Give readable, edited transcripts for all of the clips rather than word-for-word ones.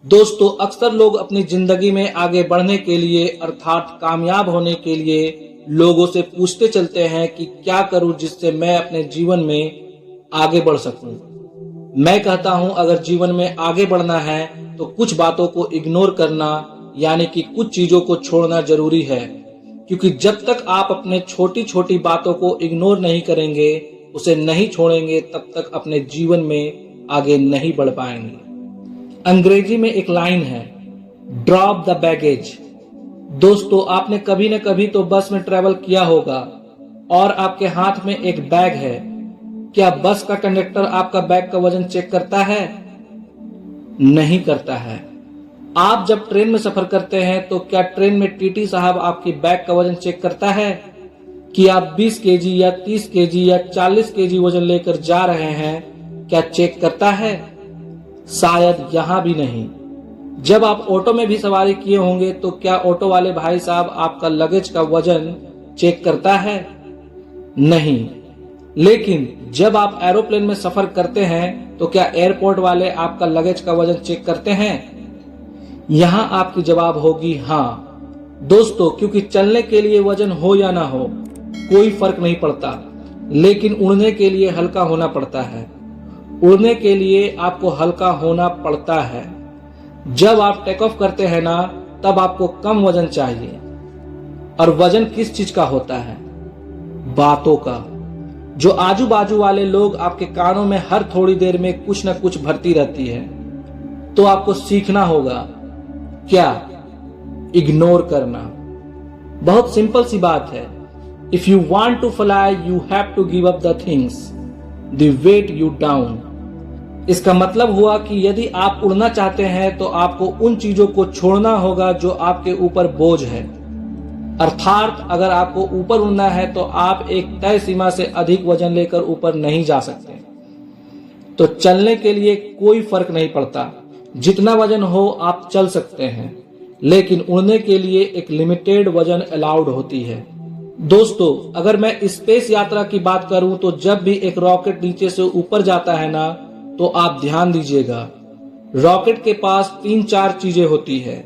दोस्तों, अक्सर लोग अपनी जिंदगी में आगे बढ़ने के लिए अर्थात कामयाब होने के लिए लोगों से पूछते चलते हैं कि क्या करूं जिससे मैं अपने जीवन में आगे बढ़ सकूं। मैं कहता हूं अगर जीवन में आगे बढ़ना है तो कुछ बातों को इग्नोर करना यानी कि कुछ चीजों को छोड़ना जरूरी है, क्योंकि जब तक आप अपने छोटी छोटी बातों को इग्नोर नहीं करेंगे, उसे नहीं छोड़ेंगे, तब तक अपने जीवन में आगे नहीं बढ़ पाएंगे। अंग्रेजी में एक लाइन है, ड्रॉप द बैगेज। दोस्तों, आपने कभी न कभी तो बस में ट्रेवल किया होगा और आपके हाथ में एक बैग है। क्या बस का कंडक्टर आपका बैग का वजन चेक करता है? नहीं करता है। आप जब ट्रेन में सफर करते हैं तो क्या ट्रेन में टीटी साहब आपकी बैग का वजन चेक करता है कि आप 20 केजी या 30 केजी या 40 केजी वजन लेकर जा रहे हैं? क्या चेक करता है? शायद यहां भी नहीं। जब आप ऑटो में भी सवारी किए होंगे तो क्या ऑटो वाले भाई साहब आपका लगेज का वजन चेक करता है? नहीं। लेकिन जब आप एरोप्लेन में सफर करते हैं तो क्या एयरपोर्ट वाले आपका लगेज का वजन चेक करते हैं? यहां आपकी जवाब होगी हाँ। दोस्तों, क्योंकि चलने के लिए वजन हो या ना हो कोई फर्क नहीं पड़ता, लेकिन उड़ने के लिए हल्का होना पड़ता है। उड़ने के लिए आपको हल्का होना पड़ता है। जब आप टेक ऑफ करते हैं ना, तब आपको कम वजन चाहिए। और वजन किस चीज का होता है? बातों का। जो आजू बाजू वाले लोग आपके कानों में हर थोड़ी देर में कुछ न कुछ भरती रहती है, तो आपको सीखना होगा क्या? इग्नोर करना। बहुत सिंपल सी बात है। If you want to fly you have to give up the things the weight you down. इसका मतलब हुआ कि यदि आप उड़ना चाहते हैं तो आपको उन चीजों को छोड़ना होगा जो आपके ऊपर बोझ है। अर्थात अगर आपको ऊपर उड़ना है तो आप एक तय सीमा से अधिक वजन लेकर ऊपर नहीं जा सकते। तो चलने के लिए कोई फर्क नहीं पड़ता, जितना वजन हो आप चल सकते हैं, लेकिन उड़ने के लिए एक लिमिटेड वजन अलाउड होती है। दोस्तों, अगर मैं स्पेस यात्रा की बात करूं तो जब भी एक रॉकेट नीचे से ऊपर जाता है ना, तो आप ध्यान दीजिएगा, रॉकेट के पास 3-4 चीजें होती है।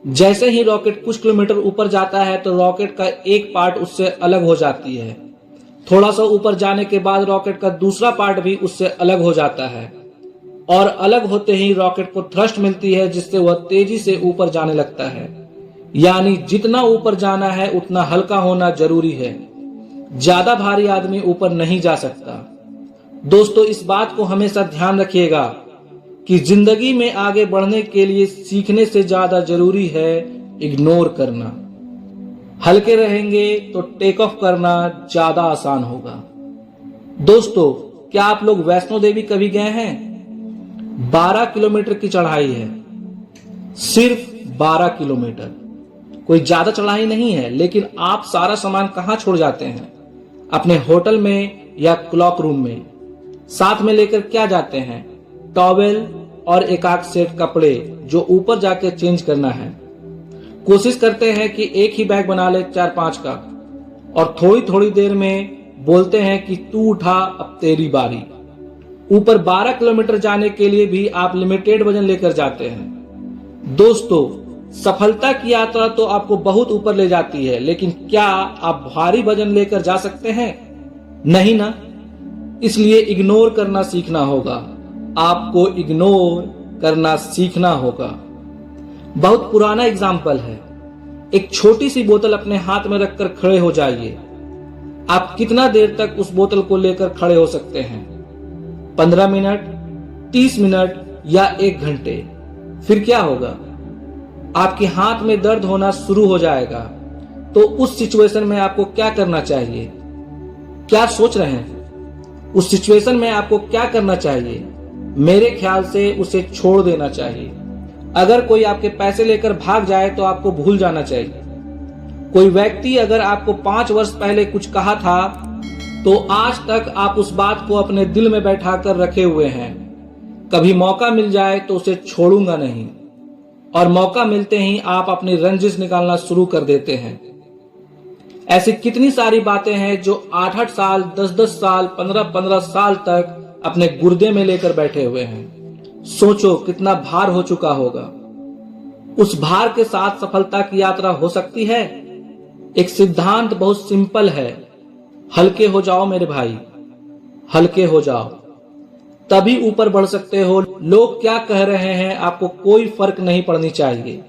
जैसे ही रॉकेट कुछ किलोमीटर ऊपर जाता है तो रॉकेट का एक पार्ट उससे अलग हो जाती है। थोड़ा सा ऊपर जाने के बाद रॉकेट का दूसरा पार्ट भी उससे अलग हो जाता है, और अलग होते ही रॉकेट को थ्रस्ट मिलती है, जिससे वह तेजी से ऊपर जाने लगता है। यानी जितना ऊपर जाना है उतना हल्का होना जरूरी है। ज्यादा भारी आदमी ऊपर नहीं जा सकता। दोस्तों, इस बात को हमेशा ध्यान रखिएगा कि जिंदगी में आगे बढ़ने के लिए सीखने से ज्यादा जरूरी है इग्नोर करना। हल्के रहेंगे तो टेक ऑफ करना ज्यादा आसान होगा। दोस्तों, क्या आप लोग वैष्णो देवी कभी गए हैं? 12 किलोमीटर की चढ़ाई है, सिर्फ 12 किलोमीटर। कोई ज्यादा चढ़ाई नहीं है, लेकिन आप सारा सामान कहां छोड़ जाते हैं? अपने होटल में या क्लॉक रूम में। साथ में लेकर क्या जाते हैं? टॉवेल और एक आध सेट कपड़े जो ऊपर जाके चेंज करना है। कोशिश करते हैं कि एक ही बैग बना ले 4-5 का, और थोड़ी थोड़ी देर में बोलते हैं कि तू उठा अब तेरी बारी। ऊपर 12 किलोमीटर जाने के लिए भी आप लिमिटेड वजन लेकर जाते हैं। दोस्तों, सफलता की यात्रा तो आपको बहुत ऊपर ले जाती है, लेकिन क्या आप भारी वजन लेकर जा सकते हैं? नहीं ना। इसलिए इग्नोर करना सीखना होगा। आपको इग्नोर करना सीखना होगा। बहुत पुराना एग्जाम्पल है। एक छोटी सी बोतल अपने हाथ में रखकर खड़े हो जाइए। आप कितना देर तक उस बोतल को लेकर खड़े हो सकते हैं? 15 मिनट, 30 मिनट या 1 घंटे? फिर क्या होगा? आपके हाथ में दर्द होना शुरू हो जाएगा। तो उस सिचुएशन में आपको क्या करना चाहिए? क्या सोच रहे हैं? उस सिचुएशन में आपको क्या करना चाहिए? मेरे ख्याल से उसे छोड़ देना चाहिए। अगर कोई आपके पैसे लेकर भाग जाए तो आपको भूल जाना चाहिए। कोई व्यक्ति अगर आपको 5 वर्ष पहले कुछ कहा था तो आज तक आप उस बात को अपने दिल में बैठा कर रखे हुए हैं। कभी मौका मिल जाए तो उसे छोड़ूंगा नहीं, और मौका मिलते ही आप अपनी रंजिश निकालना शुरू कर देते हैं। ऐसी कितनी सारी बातें हैं जो 8-8 साल, 10-10 साल, 15-15 साल तक अपने गुर्दे में लेकर बैठे हुए हैं। सोचो कितना भार हो चुका होगा। उस भार के साथ सफलता की यात्रा हो सकती है? एक सिद्धांत बहुत सिंपल है, हल्के हो जाओ मेरे भाई, हल्के हो जाओ, तभी ऊपर बढ़ सकते हो। लोग क्या कह रहे हैं आपको कोई फर्क नहीं पड़नी चाहिए।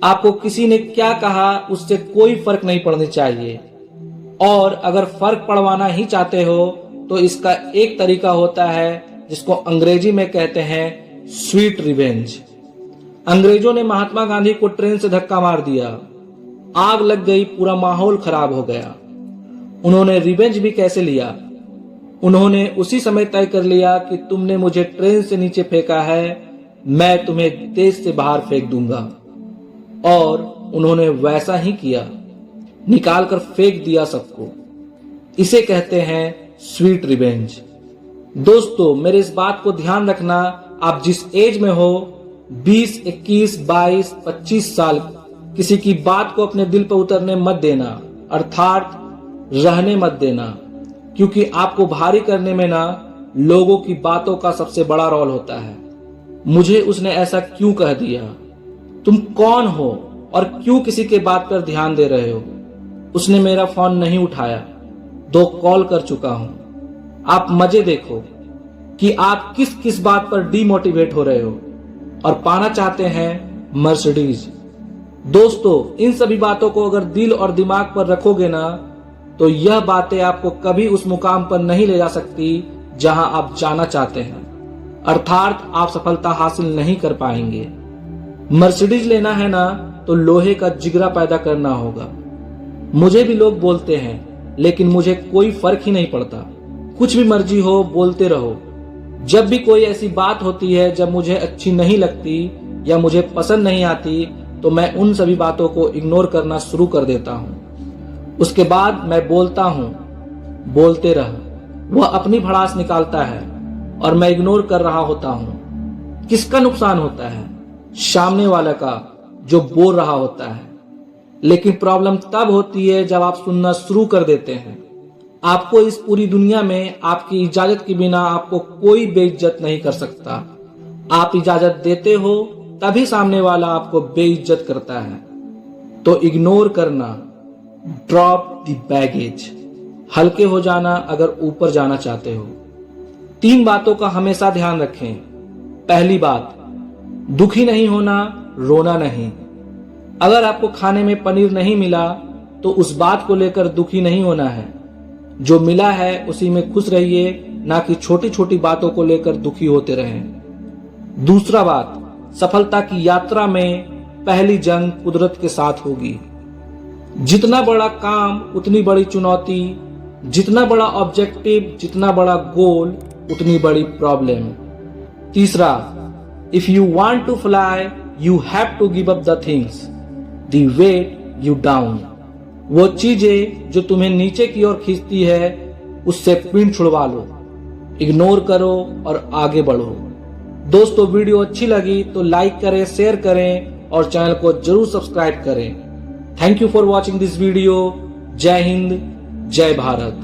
आपको किसी ने क्या कहा उससे कोई फर्क नहीं पड़नी चाहिए। और अगर फर्क पड़वाना ही चाहते हो तो इसका एक तरीका होता है जिसको अंग्रेजी में कहते हैं स्वीट रिवेंज। अंग्रेजों ने महात्मा गांधी को ट्रेन से धक्का मार दिया, आग लग गई, पूरा माहौल खराब हो गया। उन्होंने रिवेंज भी कैसे लिया? उन्होंने उसी समय तय कर लिया कि तुमने मुझे ट्रेन से नीचे फेंका है, मैं तुम्हें देश से बाहर फेंक दूंगा। और उन्होंने वैसा ही किया, निकाल कर फेंक दिया सबको। इसे कहते हैं स्वीट रिवेंज। दोस्तों, मेरे इस बात को ध्यान रखना, आप जिस एज में हो, 20, 21, 22, 25 साल, किसी की बात को अपने दिल पर उतरने मत देना, अर्थात रहने मत देना, क्योंकि आपको भारी करने में ना लोगों की बातों का सबसे बड़ा रोल होता है। मुझे उसने ऐसा क्यों कह दिया? तुम कौन हो और क्यों किसी के बात पर ध्यान दे रहे हो? उसने मेरा फोन नहीं उठाया, 2 कॉल कर चुका हूं। आप मजे देखो कि आप किस किस बात पर डीमोटिवेट हो रहे हो और पाना चाहते हैं मर्सिडीज। दोस्तों, इन सभी बातों को अगर दिल और दिमाग पर रखोगे ना तो यह बातें आपको कभी उस मुकाम पर नहीं ले जा सकती जहां आप जाना चाहते हैं, अर्थात आप सफलता हासिल नहीं कर पाएंगे। मर्सिडीज लेना है ना तो लोहे का जिगरा पैदा करना होगा। मुझे भी लोग बोलते हैं, लेकिन मुझे कोई फर्क ही नहीं पड़ता। कुछ भी मर्जी हो, बोलते रहो। जब भी कोई ऐसी बात होती है जब मुझे अच्छी नहीं लगती या मुझे पसंद नहीं आती तो मैं उन सभी बातों को इग्नोर करना शुरू कर देता हूँ। उसके बाद मैं बोलता हूँ, बोलते रह। वह अपनी भड़ास निकालता है और मैं इग्नोर कर रहा होता हूँ। किसका नुकसान होता है? सामने वाला का, जो बोल रहा होता है। लेकिन प्रॉब्लम तब होती है जब आप सुनना शुरू कर देते हैं। आपको इस पूरी दुनिया में आपकी इजाजत के बिना आपको कोई बेइज्जत नहीं कर सकता। आप इजाजत देते हो तभी सामने वाला आपको बेइज्जत करता है। तो इग्नोर करना, ड्रॉप द बैगेज, हल्के हो जाना अगर ऊपर जाना चाहते हो। 3 बातों का हमेशा ध्यान रखें। पहली बात, दुखी नहीं होना, रोना नहीं। अगर आपको खाने में पनीर नहीं मिला तो उस बात को लेकर दुखी नहीं होना है। जो मिला है उसी में खुश रहिए, ना कि छोटी छोटी बातों को लेकर दुखी होते रहें। दूसरा बात, सफलता की यात्रा में पहली जंग कुदरत के साथ होगी। जितना बड़ा काम उतनी बड़ी चुनौती, जितना बड़ा ऑब्जेक्टिव जितना बड़ा गोल उतनी बड़ी प्रॉब्लम। तीसरा, if you want to fly you have to give up the things the weight you down. वो चीजें जो तुम्हें नीचे की ओर खींचती है उससे पिन छुड़वा लो, इग्नोर करो और आगे बढ़ो। दोस्तों, वीडियो अच्छी लगी तो लाइक करें, शेयर करें और चैनल को जरूर सब्सक्राइब करें। Thank you for watching this video. जय हिंद, जय भारत।